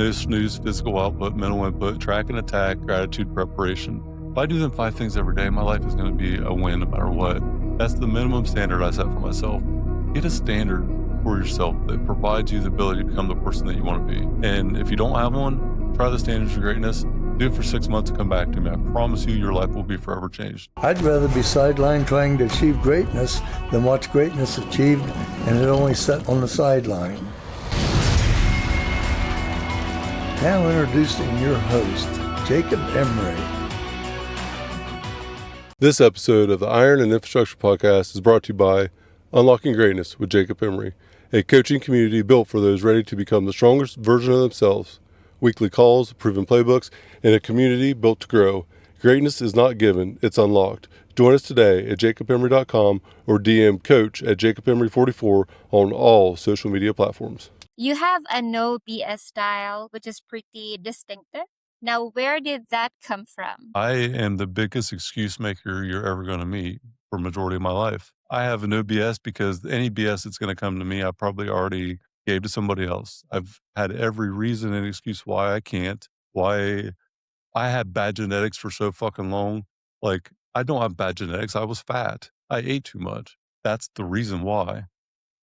No snooze, physical output, mental input, track and attack, gratitude, preparation. If I do them 5 things every day, my life is going to be a win no matter what. That's the minimum standard I set for myself. Get a standard for yourself that provides you the ability to become the person that you want to be. And if you don't have one, try the standards of greatness. Do it for 6 months and come back to me. I promise you your life will be forever changed. I'd rather be sidelined trying to achieve greatness than watch greatness achieved and it only set on the sideline. Now introducing your host, Jacob Emery. This episode of the Iron and Infrastructure Podcast is brought to you by Unlocking Greatness with Jacob Emery, a coaching community built for those ready to become the strongest version of themselves. Weekly calls, proven playbooks, and a community built to grow. Greatness is not given, it's unlocked. Join us today at jacobemery.com or DM coach at jacobemery44 on all social media platforms. You have a no BS style, which is pretty distinctive. Now, where did that come from? I am the biggest excuse maker you're ever going to meet for the majority of my life. I have a no BS because any BS that's going to come to me, I probably already gave to somebody else. I've had every reason and excuse why I can't, why I had bad genetics for so fucking long. Like, I don't have bad genetics. I was fat. I ate too much. That's the reason why.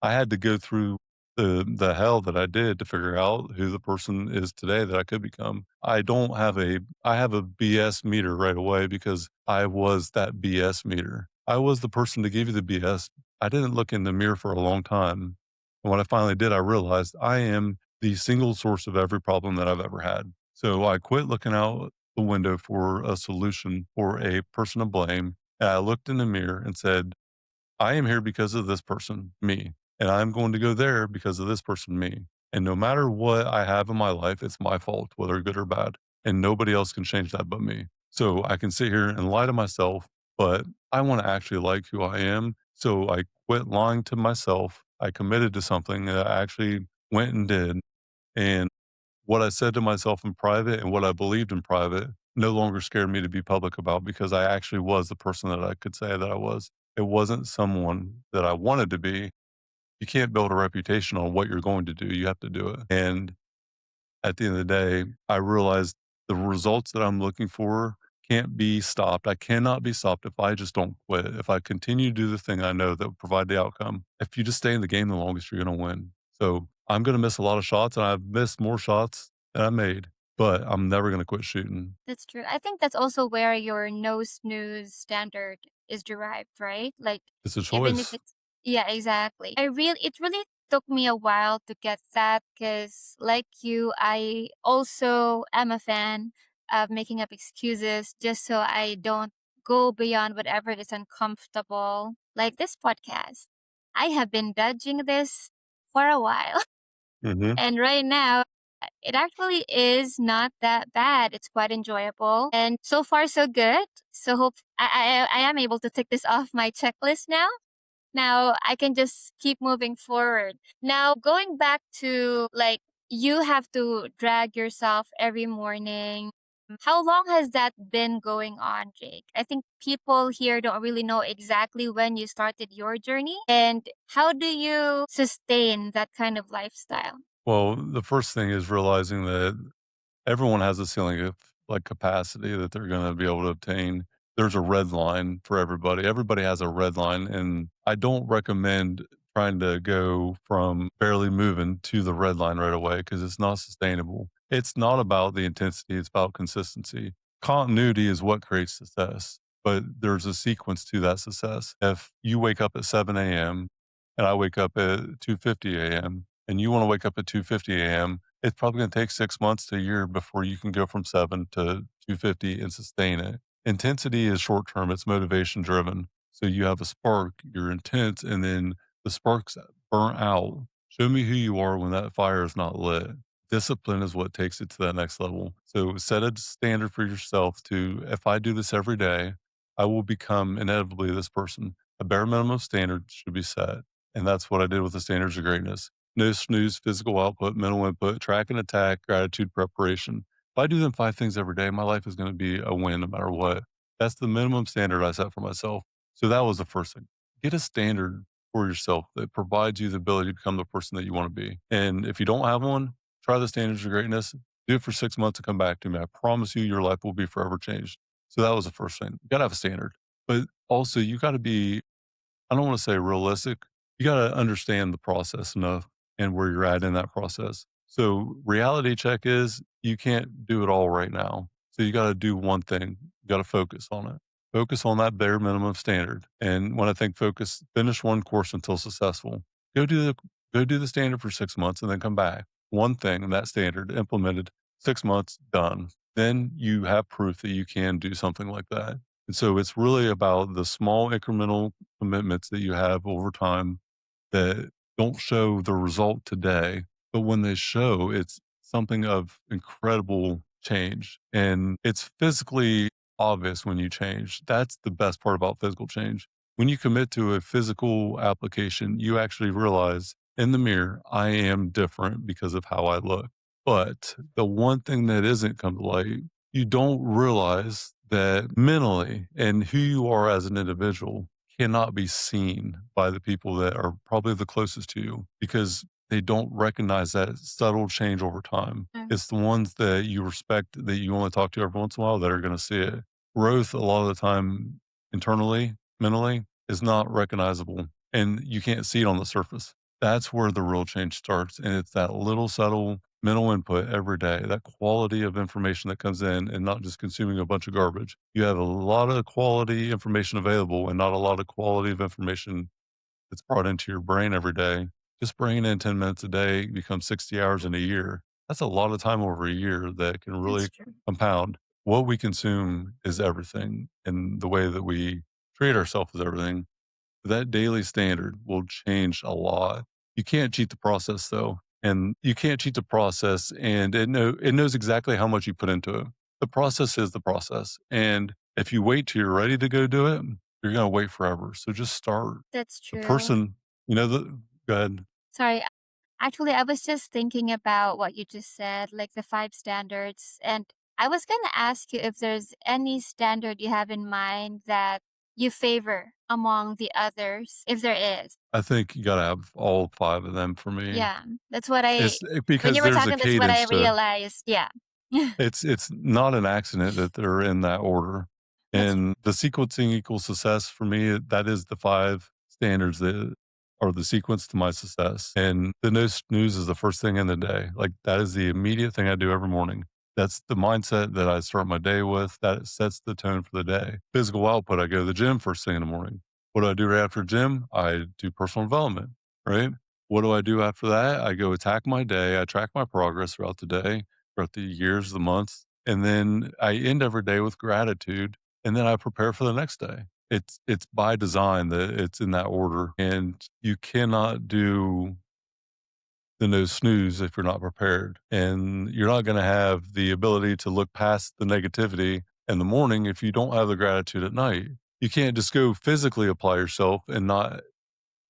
I had to go through the hell that I did to figure out who the person is today that I could become. I have a BS meter right away because I was that BS meter. I was the person to give you the BS. I didn't look in the mirror for a long time. And when I finally did, I realized I am the single source of every problem that I've ever had. So I quit looking out the window for a solution or a person to blame. And I looked in the mirror and said, I am here because of this person, me. And I'm going to go there because of this person, me. And no matter what I have in my life, it's my fault, whether good or bad. And nobody else can change that but me. So I can sit here and lie to myself, but I want to actually like who I am. So I quit lying to myself. I committed to something that I actually went and did. And what I said to myself in private and what I believed in private no longer scared me to be public about because I actually was the person that I could say that I was. It wasn't someone that I wanted to be. You can't build a reputation on what you're going to do. You have to do it. And at the end of the day, I realized the results that I'm looking for can't be stopped. I cannot be stopped if I just don't quit. If I continue to do the thing I know that will provide the outcome. If you just stay in the game the longest, you're going to win. So I'm going to miss a lot of shots, and I've missed more shots than I made, but I'm never going to quit shooting. That's true. I think that's also where your no snooze standard is derived, right? Like, It's a even if choice. it's, yeah, exactly. It really took me a while to get that because, like you, I also am a fan of making up excuses just so I don't go beyond whatever is uncomfortable, like this podcast. I have been dodging this for a while. Mm-hmm. And right now, it actually is not that bad. It's quite enjoyable. And so far, so good. So hope I am able to tick this off my checklist now. Now I can just keep moving forward. Now, going back to like, you have to drag yourself every morning. How long has that been going on, Jake? I think people here don't really know exactly when you started your journey. And how do you sustain that kind of lifestyle? Well, the first thing is realizing that everyone has a ceiling of like capacity that they're going to be able to obtain. There's a red line for everybody. Everybody has a red line. And I don't recommend trying to go from barely moving to the red line right away because it's not sustainable. It's not about the intensity, it's about consistency. Continuity is what creates success, but there's a sequence to that success. If you wake up at 7 a.m. and I wake up at 2:50 a.m. and you want to wake up at 2:50 a.m., it's probably going to take 6 months to a year before you can go from 7 to 250 and sustain it. Intensity is short term, it's motivation driven. So you have a spark, you're intense, and then the spark's burnt out. Show me who you are when that fire is not lit. Discipline is what takes it to that next level. So set a standard for yourself to, if I do this every day, I will become inevitably this person. A bare minimum standard should be set. And that's what I did with the standards of greatness. No snooze, physical output, mental input, track and attack, gratitude, preparation. If I do them 5 things every day, my life is going to be a win no matter what. That's the minimum standard I set for myself. So that was the first thing. Get a standard for yourself that provides you the ability to become the person that you want to be. And if you don't have one, try the standards of greatness, do it for 6 months and come back to me. I promise you, your life will be forever changed. So that was the first thing. You got to have a standard, but also you got to be, I don't want to say realistic. You got to understand the process enough and where you're at in that process. So reality check is you can't do it all right now. So you got to do one thing. You got to focus on it. Focus on that bare minimum standard. And when I think focus, finish one course until successful. Go do the go do the standard for 6 months and then come back. One thing in that standard implemented, 6 months done. Then you have proof that you can do something like that. And so it's really about the small incremental commitments that you have over time that don't show the result today, but when they show, it's something of incredible change. And it's physically obvious when you change. That's the best part about physical change. When you commit to a physical application, you actually realize in the mirror, I am different because of how I look. But the one thing that isn't come to light, you don't realize that mentally and who you are as an individual cannot be seen by the people that are probably the closest to you because they don't recognize that subtle change over time. Mm. It's the ones that you respect that you only talk to every once in a while that are going to see it. Growth, a lot of the time, internally, mentally, is not recognizable and you can't see it on the surface. That's where the real change starts. And it's that little subtle mental input every day, that quality of information that comes in and not just consuming a bunch of garbage. You have a lot of quality information available and not a lot of quality of information that's brought into your brain every day. Just bringing in 10 minutes a day becomes 60 hours in a year. That's a lot of time over a year that can That's really true. compound. What we consume is everything, and the way that we treat ourselves is everything. That daily standard will change a lot. You can't cheat the process though. And you can't cheat the process and it knows exactly how much you put into it. The process is the process. And if you wait till you're ready to go do it, you're gonna wait forever. So just start. That's The true. person, the go ahead. Sorry. Actually, I was just thinking about what you just said, like the five standards. And I was going to ask you if there's any standard you have in mind that you favor among the others, if there is. I think you gotta have all five of them for me. Yeah, that's what I, when Because you were there's a talking, that's what I cadence to it. realized. Yeah. It's not an accident that they're in that order, That's and the sequencing equals success for me, that is the 5 standards that are the sequence to my success, and the no snooze is the first thing in the day, like, that is the immediate thing I do every morning. That's the mindset that I start my day with, that sets the tone for the day. Physical output, I go to the gym first thing in the morning. What do I do right after gym? I do personal development, right? What do I do after that? I go attack my day, I track my progress throughout the day, throughout the years, the months, and then I end every day with gratitude, and then I prepare for the next day. It's by design that it's in that order, and you cannot do the no snooze if you're not prepared, and you're not gonna have the ability to look past the negativity in the morning if you don't have the gratitude at night. You can't just go physically apply yourself and not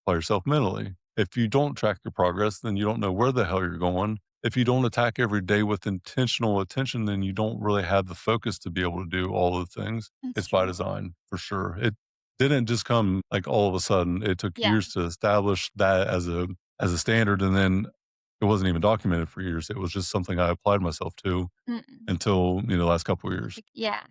by yourself mentally. If you don't track your progress, then you don't know where the hell you're going. If you don't attack every day with intentional attention, then you don't really have the focus to be able to do all the things. that's It's by true. design for sure. It didn't just come like all of a sudden. It took Yeah. years to establish that as a standard, and then it wasn't even documented for years. It was just something I applied myself to Mm-mm. until the last couple of years. Yeah.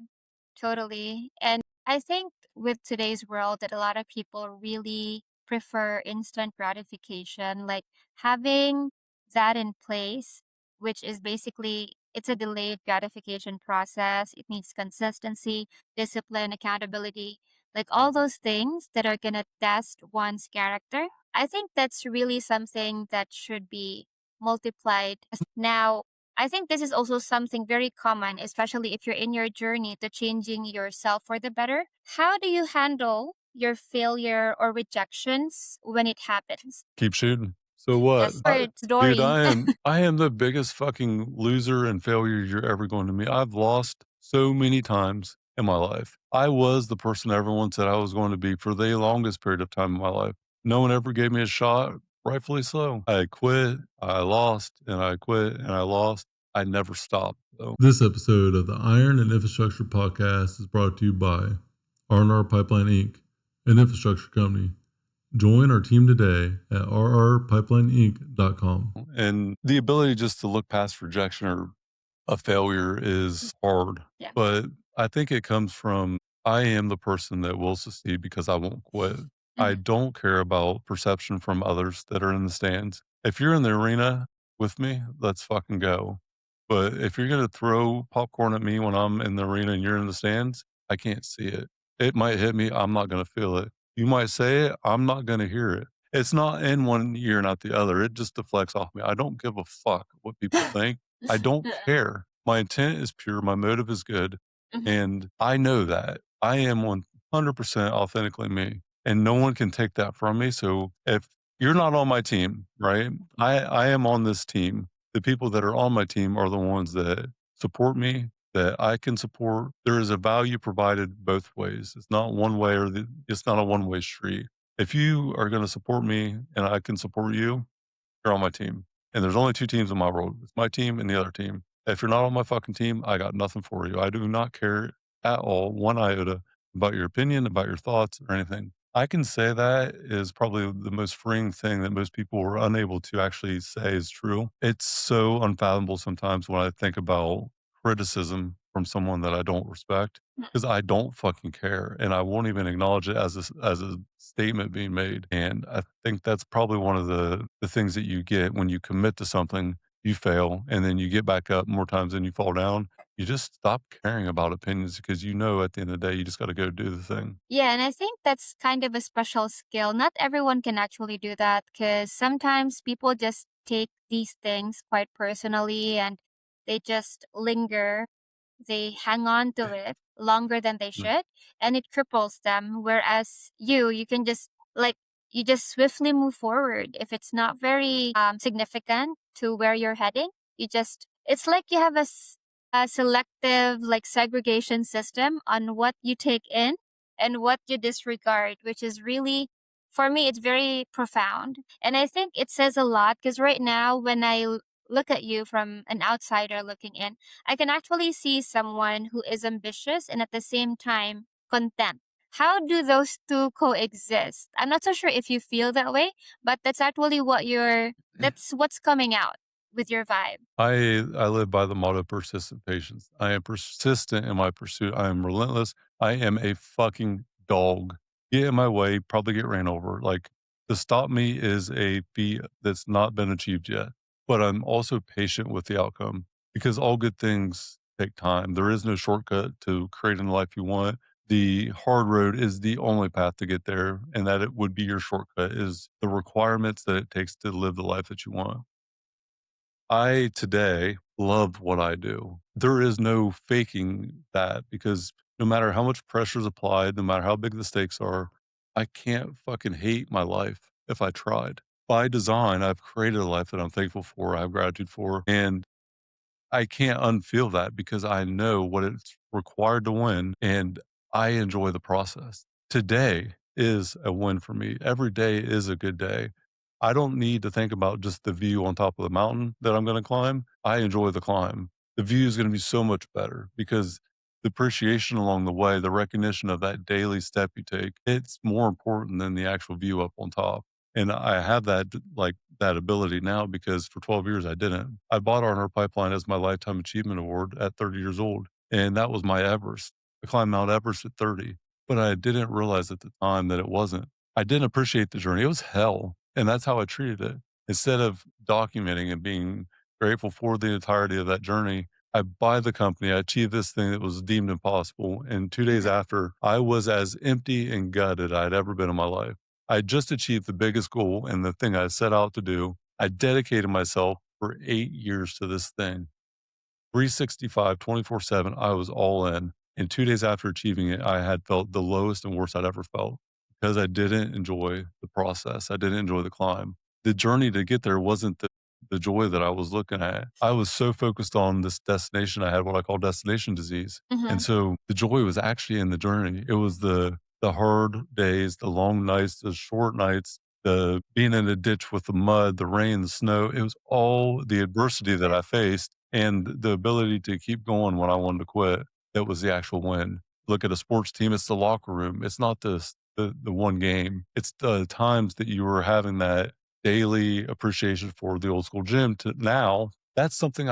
Totally. And I think with today's world that a lot of people really prefer instant gratification, like having that in place, which is basically it's a delayed gratification process. It needs consistency, discipline, accountability, like all those things that are going to test one's character. I think that's really something that should be multiplied. Now, I think this is also something very common, especially if you're in your journey to changing yourself for the better. How do you handle your failure or rejections when it happens? Keep shooting. So what? Yes, for Dude, story. I am the biggest fucking loser and failure you're ever going to meet. I've lost so many times in my life. I was the person everyone said I was going to be for the longest period of time in my life. No one ever gave me a shot, rightfully so. I quit, I lost, and I quit, and I lost. I never stopped. So. This episode of the Iron and Infrastructure Podcast is brought to you by R&R Pipeline Inc., an infrastructure company. Join our team today at rrpipelineinc.com. And the ability just to look past rejection or a failure is hard, Yeah. but I think it comes from I am the person that will succeed because I won't quit. I Mhm. don't care about perception from others that are in the stands. If you're in the arena with me, let's fucking go. But if you're going to throw popcorn at me when I'm in the arena and you're in the stands, I can't see it. It might hit me. I'm not going to feel it. You might say it. I'm not going to hear it. It's not in one ear, not the other. It just deflects off me. I don't give a fuck what people think. I don't Yeah. care. My intent is pure. My motive is good. Mhm. And I know that. I am 100% authentically me. And no one can take that from me. So if you're not on my team, right? I am on this team. The people that are on my team are the ones that support me, that I can support. There is a value provided both ways. It's not one way it's not a one way street. If you are going to support me and I can support you, you're on my team. And there's only 2 teams in my world. It's my team and the other team. If you're not on my fucking team, I got nothing for you. I do not care at all, one iota, about your opinion, about your thoughts, or anything. I can say that is probably the most freeing thing that most people are unable to actually say is true. It's so unfathomable sometimes when I think about criticism from someone that I don't respect because I don't fucking care and I won't even acknowledge it as a statement being made. And I think that's probably one of the things that you get when you commit to something, you fail, and then you get back up more times than you fall down. You just stop caring about opinions because you know at the end of the day you just got to go do the thing. Yeah, and I think that's kind of a special skill. Not everyone can actually do that because sometimes people just take these things quite personally and they just linger, they hang on to it longer than they Mm. should, and it cripples them. Whereas you can just like you just swiftly move forward. If it's not very significant to where you're heading, you just it's like you have a selective like segregation system on what you take in and what you disregard, which is really, for me, it's very profound. And I think it says a lot because right now, when look at you from an outsider looking in, I can actually see someone who is ambitious and at the same time content. How do those two coexist? I'm not so sure if you feel that way, but that's actually that's what's coming out with your vibe. I live by the motto persistent patience. I am persistent in my pursuit. I am relentless. I am a fucking dog. Get in my way, probably get ran over. Like to stop me is a feat that's not been achieved yet. But I'm also patient with the outcome because all good things take time. There is no shortcut to creating the life you want. The hard road is the only path to get there, and that it would be your shortcut is the requirements that it takes to live the life that you want. I today love what I do. There is no faking that because no matter how much pressure is applied, no matter how big the stakes are, I can't fucking hate my life if I tried. By design, I've created a life that I'm thankful for, I have gratitude for, and I can't unfeel that because I know what it's required to win and I enjoy the process. Today is a win for me. Every day is a good day. I don't need to think about just the view on top of the mountain that I'm going to climb. I enjoy the climb. The view is going to be so much better because the appreciation along the way, the recognition of that daily step you take, it's more important than the actual view up on top. And I have that like that ability now because for 12 years I didn't. I bought Honor Pipeline as my lifetime achievement award at 30 years old, and that was my Everest. I climbed Mount Everest at 30, but I didn't realize at the time that it wasn't. I didn't appreciate the journey. It was hell, and that's how I treated it. Instead of documenting and being grateful for the entirety of that journey, I buy the company. I achieved this thing that was deemed impossible, and 2 days Mhm. after, I was as empty and gutted I'd ever been in my life. I just achieved the biggest goal and the thing I set out to do. I dedicated myself for 8 years to this thing. 365, 24/7, I was all in. And 2 days after achieving it, I had felt the lowest and worst I'd ever felt because I didn't enjoy the process. I didn't enjoy the climb. The journey to get there wasn't the joy that I was looking at. I was so focused on this destination. I had what I call destination disease. And Mhm. so the joy was actually in the journey. It was the hard days, the long nights, the short nights, the being in a ditch with the mud, the rain, the snow. It was all the adversity that I faced and the ability to keep going when I wanted to quit. That was the actual win. Look at a sports team, it's the locker room. It's not the one game. It's the times that you were having that daily appreciation for the old school gym to now. That's something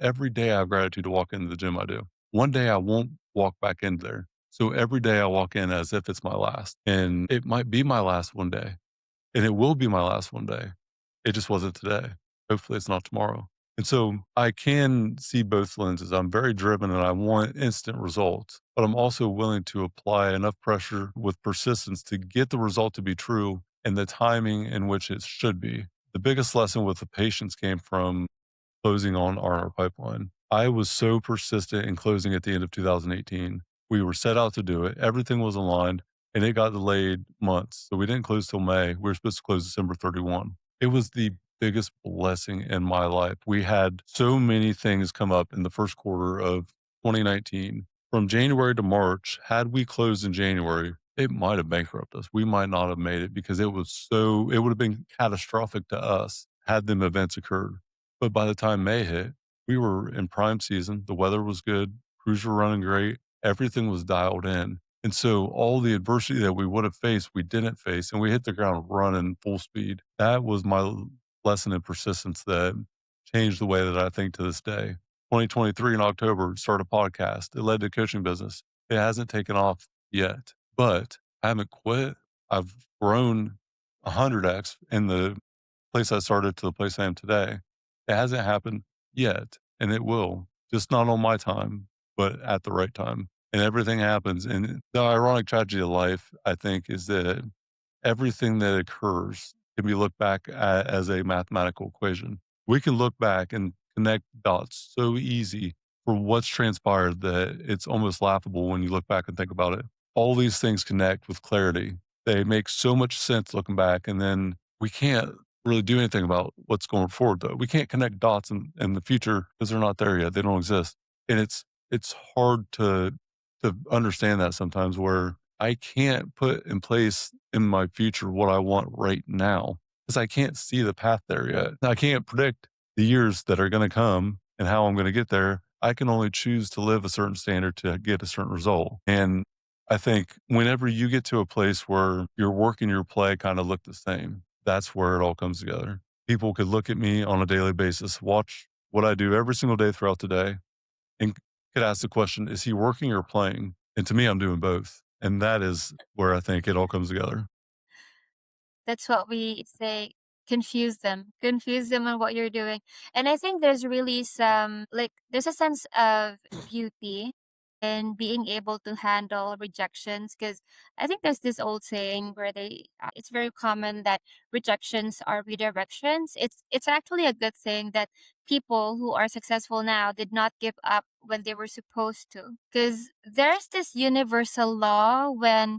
every day I have gratitude to walk into the gym I do. One day I won't walk back in there. So every day I walk in as if it's my last. And it might be my last one day. And it will be my last one day. It just wasn't today. Hopefully it's not tomorrow. And so I can see both lenses. I'm very driven and I want instant results, but I'm also willing to apply enough pressure with persistence to get the result to be true and the timing in which it should be. The biggest lesson with the patience came from closing on our pipeline. I was so persistent in closing at the end of 2018. We were set out to do it. Everything was aligned and it got delayed months. So we didn't close till May. We were supposed to close December 31. It was the biggest blessing in my life. We had so many things come up in the first quarter of 2019. From January to March, had we closed in January, it might have bankrupted us. We might not have made it because it would have been catastrophic to us had them events occurred. But by the time May hit, we were in prime season. The weather was good. Crews were running great. Everything was dialed in. And so all the adversity that we would have faced, we didn't face, and we hit the ground running full speed. That was my lesson in persistence that changed the way that I think to this day. 2023 in October, started a podcast. It led to a coaching business. It hasn't taken off yet, but I haven't quit. I've grown 100x in the place I started to the place I am today. It hasn't happened yet, and it will, just not on my time, but at the right time. And everything happens. And the ironic tragedy of life, I think, is that everything that occurs can be looked back at as a mathematical equation. We can look back and connect dots so easy for what's transpired that it's almost laughable when you look back and think about it. All these things connect with clarity. They make so much sense looking back. And then we can't really do anything about what's going forward, though. We can't connect dots in the future because they're not there yet. They don't exist. And it's hard to understand that sometimes where I can't put in place in my future what I want right now because I can't see the path there yet. I can't predict the years that are going to come and how I'm going to get there. I can only choose to live a certain standard to get a certain result. And I think whenever you get to a place where your work and your play kind of look the same, that's where it all comes together. People could look at me on a daily basis, watch what I do every single day throughout the day, and could ask the question, is he working or playing? And to me, I'm doing both. And that is where I think it all comes together. That's what we say, confuse them on what you're doing. And I think there's really there's a sense of beauty in being able to handle rejections, because I think there's this old saying where it's very common that rejections are redirections. It's actually a good thing that people who are successful now did not give up when they were supposed to, because there's this universal law when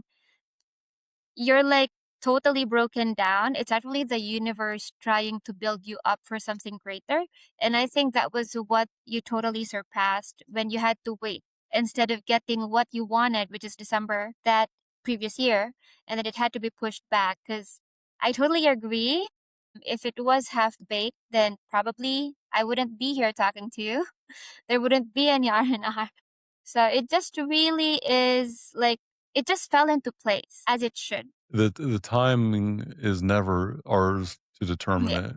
you're like totally broken down. It's actually the universe trying to build you up for something greater. And I think that was what you totally surpassed when you had to wait instead of getting what you wanted, which is December that previous year. And then it had to be pushed back, because I totally agree. If it was half baked, then probably I wouldn't be here talking to you. There wouldn't be any R&R. So it just really is like, it just fell into place as it should. The timing is never ours to determine Yeah, it.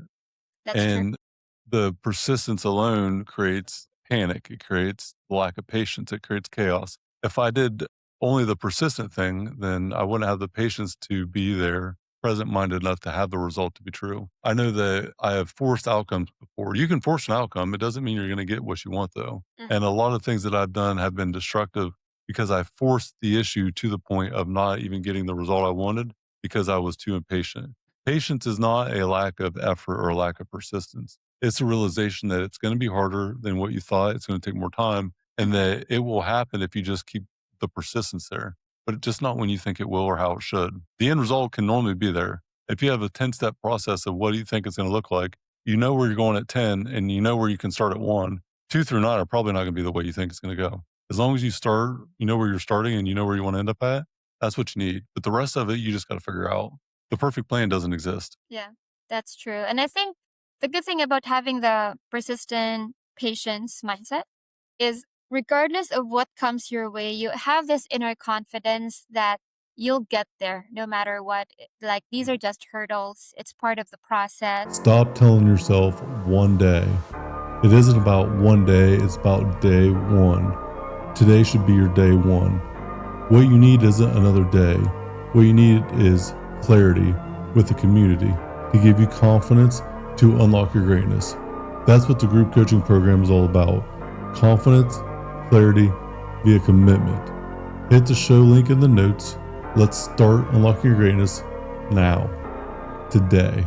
that's true. And the persistence alone creates panic. It creates lack of patience. It creates chaos. If I did only the persistent thing, then I wouldn't have the patience to be there, present minded enough to have the result to be true. I know that I have forced outcomes before. You can force an outcome. It doesn't mean you're going to get what you want, though. Mhm. And a lot of things that I've done have been destructive because I forced the issue to the point of not even getting the result I wanted because I was too impatient. Patience is not a lack of effort or a lack of persistence. It's a realization that it's going to be harder than what you thought. It's going to take more time and Mhm. that it will happen if you just keep the persistence there, but just not when you think it will or how it should. The end result can normally be there. If you have a 10-step process of what do you think it's going to look like, you know where you're going at 10 and you know where you can start at 1. 2 through 9 are probably not going to be the way you think it's going to go. As long as you start, you know where you're starting and you know where you want to end up at, that's what you need. But the rest of it, you just got to figure out. The perfect plan doesn't exist. Yeah, that's true. And I think the good thing about having the persistent patience mindset is regardless of what comes your way, you have this inner confidence that you'll get there no matter what. Like, these are just hurdles. It's part of the process. Stop telling yourself one day. It isn't about one day, it's about day one. Today should be your day one. What you need isn't another day. What you need is clarity with the community to give you confidence to unlock your greatness. That's what the group coaching program is all about. Confidence, clarity, via commitment. Hit the show link in the notes. Let's start unlocking your greatness now, today.